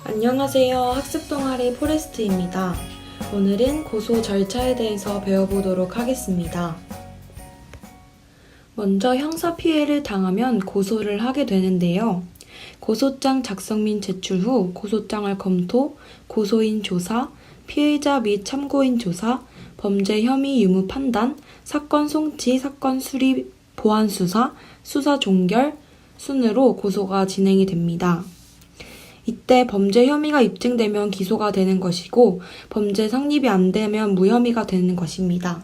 안녕하세요. 학습동아리 포레스트입니다. 오늘은 고소 절차에 대해서 배워보도록 하겠습니다. 먼저 형사 피해를 당하면 고소를 하게 되는데요. 고소장 작성 및 제출 후 고소장을 검토, 고소인 조사, 피의자 및 참고인 조사, 범죄 혐의 유무 판단, 사건 송치, 사건 수리, 보안 수사, 수사 종결 순으로 고소가 진행이 됩니다. 이때 범죄 혐의가 입증되면 기소가 되는 것이고 범죄 성립이 안 되면 무혐의가 되는 것입니다.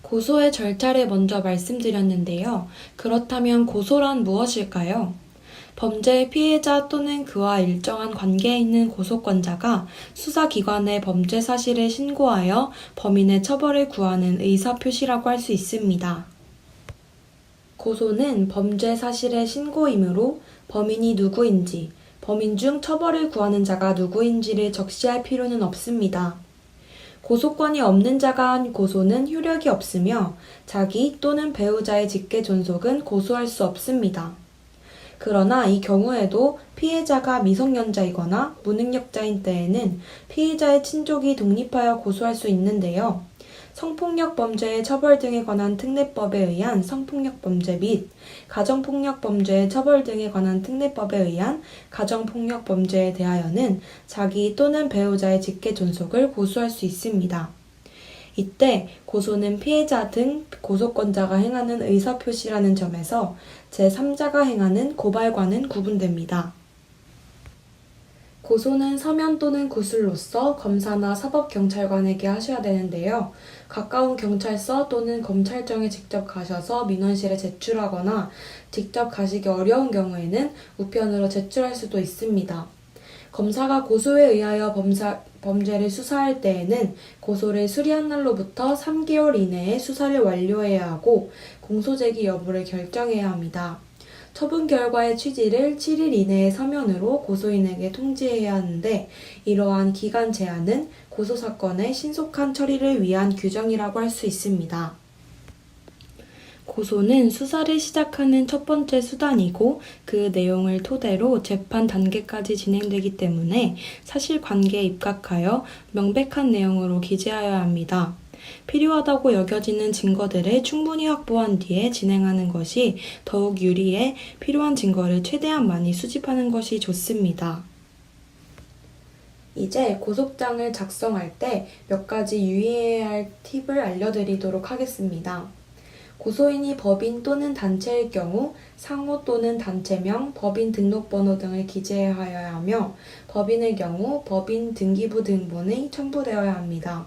고소의 절차를 먼저 말씀드렸는데요. 그렇다면 고소란 무엇일까요? 범죄의 피해자 또는 그와 일정한 관계에 있는 고소권자가 수사기관에 범죄 사실을 신고하여 범인의 처벌을 구하는 의사표시라고 할 수 있습니다. 고소는 범죄 사실의 신고이므로 범인이 누구인지, 범인 중 처벌을 구하는 자가 누구인지를 적시할 필요는 없습니다. 고소권이 없는 자가 한 고소는 효력이 없으며 자기 또는 배우자의 직계 존속은 고소할 수 없습니다. 그러나 이 경우에도 피해자가 미성년자이거나 무능력자인 때에는 피해자의 친족이 독립하여 고소할 수 있는데요. 성폭력 범죄의 처벌 등에 관한 특례법에 의한 성폭력 범죄 및 가정폭력 범죄의 처벌 등에 관한 특례법에 의한 가정폭력 범죄에 대하여는 자기 또는 배우자의 직계 존속을 고소할 수 있습니다. 이때 고소는 피해자 등 고소권자가 행하는 의사표시라는 점에서 제3자가 행하는 고발과는 구분됩니다. 고소는 서면 또는 구술로서 검사나 사법경찰관에게 하셔야 되는데요. 가까운 경찰서 또는 검찰청에 직접 가셔서 민원실에 제출하거나 직접 가시기 어려운 경우에는 우편으로 제출할 수도 있습니다. 검사가 고소에 의하여 범죄를 수사할 때에는 고소를 수리한 날로부터 3개월 이내에 수사를 완료해야 하고 공소제기 여부를 결정해야 합니다. 처분 결과의 취지를 7일 이내에 서면으로 고소인에게 통지해야 하는데 이러한 기간 제한은 고소사건의 신속한 처리를 위한 규정이라고 할 수 있습니다. 고소는 수사를 시작하는 첫 번째 수단이고 그 내용을 토대로 재판 단계까지 진행되기 때문에 사실관계에 입각하여 명백한 내용으로 기재하여야 합니다. 필요하다고 여겨지는 증거들을 충분히 확보한 뒤에 진행하는 것이 더욱 유리해 필요한 증거를 최대한 많이 수집하는 것이 좋습니다. 이제 고소장을 작성할 때 몇 가지 유의해야 할 팁을 알려드리도록 하겠습니다. 고소인이 법인 또는 단체일 경우 상호 또는 단체명, 법인 등록번호 등을 기재하여야 하며 법인의 경우 법인 등기부 등본이 첨부되어야 합니다.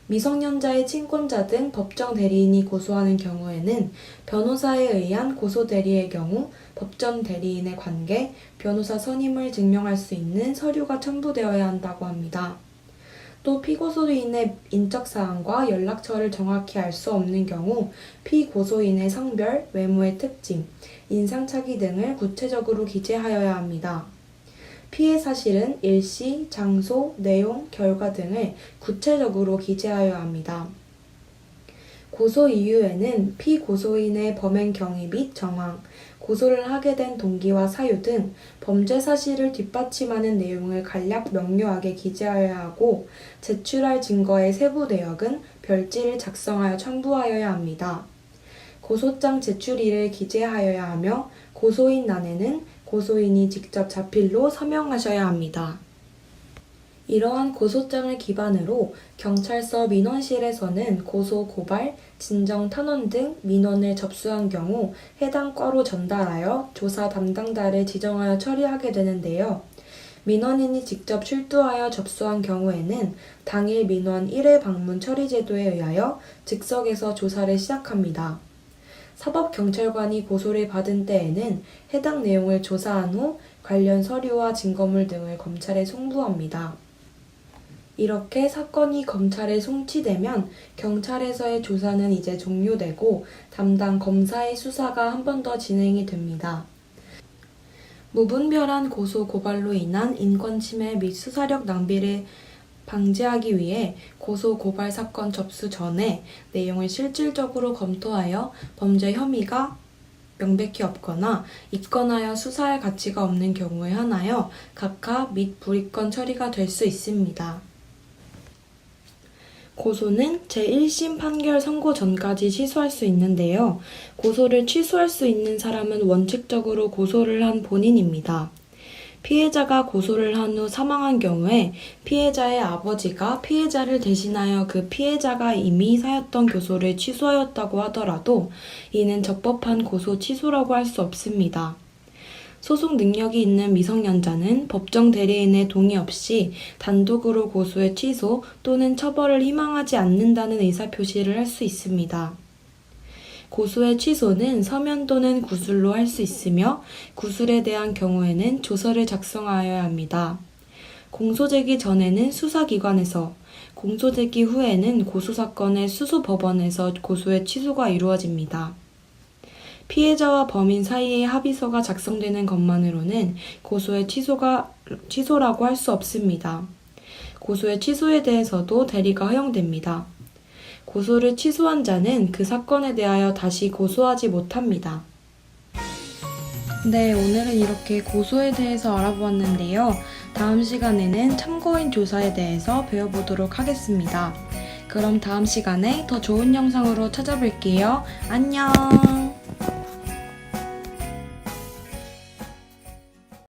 미성년자의 친권자 등 법정 대리인이 고소하는 경우에는 변호사에 의한 고소 대리의 경우 법정 대리인의 관계, 변호사 선임을 증명할 수 있는 서류가 첨부되어야 한다고 합니다. 또 피고소인의 인적사항과 연락처를 정확히 알 수 없는 경우 피고소인의 성별, 외모의 특징, 인상착의 등을 구체적으로 기재하여야 합니다. 피해 사실은 일시, 장소, 내용, 결과 등을 구체적으로 기재하여야 합니다. 고소 이유에는 피고소인의 범행 경위 및 정황, 고소를 하게 된 동기와 사유 등 범죄 사실을 뒷받침하는 내용을 간략 명료하게 기재하여야 하고 제출할 증거의 세부 내역은 별지를 작성하여 첨부하여야 합니다. 고소장 제출일을 기재하여야 하며 고소인란에는 고소인이 직접 자필로 서명하셔야 합니다. 이러한 고소장을 기반으로 경찰서 민원실에서는 고소, 고발, 진정, 탄원 등 민원을 접수한 경우 해당 과로 전달하여 조사 담당자를 지정하여 처리하게 되는데요. 민원인이 직접 출두하여 접수한 경우에는 당일 민원 1회 방문 처리 제도에 의하여 즉석에서 조사를 시작합니다. 사법경찰관이 고소를 받은 때에는 해당 내용을 조사한 후 관련 서류와 증거물 등을 검찰에 송부합니다. 이렇게 사건이 검찰에 송치되면 경찰에서의 조사는 이제 종료되고 담당 검사의 수사가 한 번 더 진행이 됩니다. 무분별한 고소, 고발로 인한 인권침해 및 수사력 낭비를 방지하기 위해 고소, 고발 사건 접수 전에 내용을 실질적으로 검토하여 범죄 혐의가 명백히 없거나 입건하여 수사할 가치가 없는 경우에 한하여 각하 및 불이건 처리가 될 수 있습니다. 고소는 제1심 판결 선고 전까지 취소할 수 있는데요. 고소를 취소할 수 있는 사람은 원칙적으로 고소를 한 본인입니다. 피해자가 고소를 한 후 사망한 경우에 피해자의 아버지가 피해자를 대신하여 그 피해자가 이미 사였던 고소를 취소하였다고 하더라도 이는 적법한 고소 취소라고 할 수 없습니다. 소송 능력이 있는 미성년자는 법정 대리인의 동의 없이 단독으로 고소의 취소 또는 처벌을 희망하지 않는다는 의사표시를 할 수 있습니다. 고소의 취소는 서면 또는 구술로 할 수 있으며 구술에 대한 경우에는 조서를 작성하여야 합니다. 공소제기 전에는 수사기관에서, 공소제기 후에는 고소사건의 수수법원에서 고소의 취소가 이루어집니다. 피해자와 범인 사이에 합의서가 작성되는 것만으로는 고소의 취소라고 할 수 없습니다. 고소의 취소에 대해서도 대리가 허용됩니다. 고소를 취소한 자는 그 사건에 대하여 다시 고소하지 못합니다. 네, 오늘은 이렇게 고소에 대해서 알아보았는데요. 다음 시간에는 참고인 조사에 대해서 배워보도록 하겠습니다. 그럼 다음 시간에 더 좋은 영상으로 찾아뵐게요. 안녕!